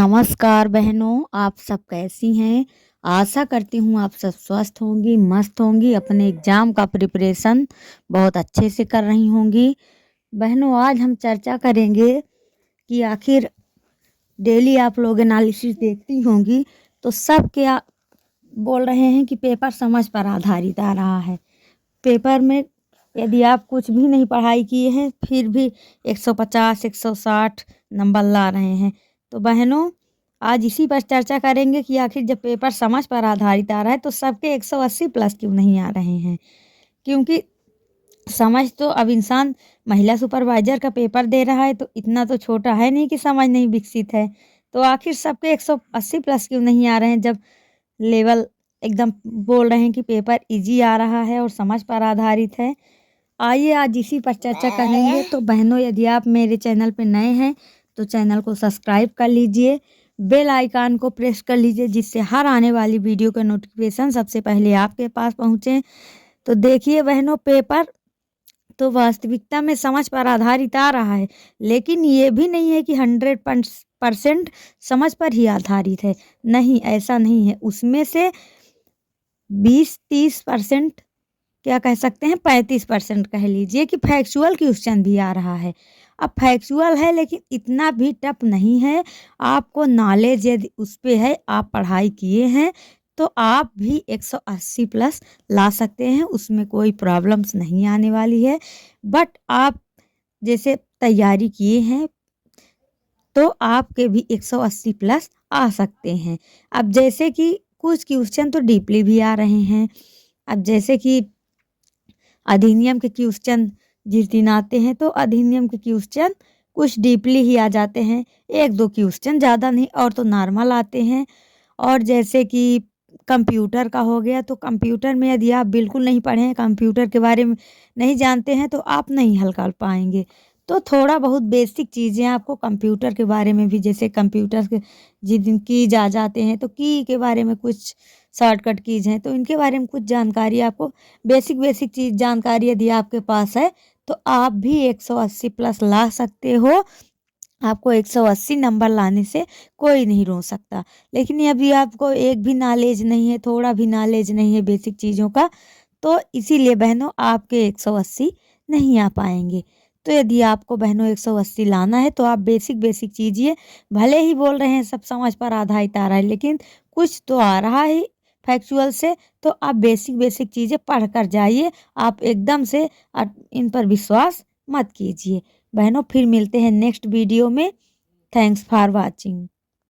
नमस्कार बहनों, आप सब कैसी हैं। आशा करती हूँ आप सब स्वस्थ होंगी, मस्त होंगी, अपने एग्ज़ाम का प्रिपरेशन बहुत अच्छे से कर रही होंगी। बहनों, आज हम चर्चा करेंगे कि आखिर डेली आप लोग एनालिसिस देखती होंगी तो सब क्या बोल रहे हैं कि पेपर समझ पर आधारित आ रहा है। पेपर में यदि आप कुछ भी नहीं पढ़ाई किए हैं फिर भी 150 160 नंबर ला रहे हैं। तो बहनों, आज इसी पर चर्चा करेंगे कि आखिर जब पेपर समझ पर आधारित आ रहा है तो सबके 180 प्लस क्यों नहीं आ रहे हैं। क्योंकि समझ तो अब इंसान महिला सुपरवाइजर का पेपर दे रहा है तो इतना तो छोटा है नहीं कि समझ नहीं विकसित है। तो आखिर सबके 180 प्लस क्यों नहीं आ रहे हैं जब लेवल एकदम बोल रहे हैं कि पेपर इजी आ रहा है और समझ पर आधारित है। आइए आज इसी पर चर्चा करेंगे। तो बहनों, यदि आप मेरे चैनल पर नए हैं तो चैनल को सब्सक्राइब कर लीजिए, बेल आइकन को प्रेस कर लीजिए जिससे हर आने वाली वीडियो का नोटिफिकेशन सबसे पहले आपके पास पहुंचे। तो देखिए बहनों, पेपर तो वास्तविकता में समझ पर आधारित आ रहा है, लेकिन ये भी नहीं है कि 100% समझ पर ही आधारित है। नहीं, ऐसा नहीं है। उसमें से 20-30%, क्या कह सकते हैं 35% कह लीजिए कि फैक्चुअल क्वेश्चन भी आ रहा है। अब फैक्चुअल है लेकिन इतना भी टफ नहीं है। आपको नॉलेज यदि उस पे है, आप पढ़ाई किए हैं तो आप भी 180 प्लस ला सकते हैं, उसमें कोई प्रॉब्लम्स नहीं आने वाली है। बट आप जैसे तैयारी किए हैं तो आपके भी 180 प्लस आ सकते हैं। अब जैसे कि कुछ क्वेश्चन तो डीपली भी आ रहे हैं। अब जैसे कि अधिनियम के क्वेश्चन जिस दिन आते हैं तो अधिनियम के क्वेश्चन कुछ डीपली ही आ जाते हैं, 1-2 क्वेश्चन, ज़्यादा नहीं, और तो नॉर्मल आते हैं। और जैसे कि कंप्यूटर का हो गया तो कंप्यूटर में यदि आप बिल्कुल नहीं पढ़े हैं, कंप्यूटर के बारे में नहीं जानते हैं तो आप नहीं हल कर पाएंगे। तो थोड़ा बहुत बेसिक चीज़ें आपको कंप्यूटर के बारे में भी, जैसे कंप्यूटर के जिस दिन कीज आ जाते हैं तो की के बारे में कुछ शॉर्टकट कीज हैं तो इनके बारे में कुछ जानकारी, आपको बेसिक चीज़ जानकारी यदि आपके पास है तो आप भी 180 प्लस ला सकते हो। आपको 180 नंबर लाने से कोई नहीं रोक सकता। लेकिन अभी आपको एक भी नॉलेज नहीं है, थोड़ा भी नॉलेज नहीं है बेसिक चीज़ों का, तो इसीलिए बहनों आपके 180 नहीं आ पाएंगे। तो यदि आपको बहनों 180 लाना है तो आप बेसिक चीज़ें, भले ही बोल रहे हैं सब समझ पर आधारित आ रहा है, लेकिन कुछ तो आ रहा है फैक्चुअल से, तो आप बेसिक चीज़ें पढ़ कर जाइए। आप एकदम से इन पर विश्वास मत कीजिए। बहनों, फिर मिलते हैं नेक्स्ट वीडियो में। Thanks for watching.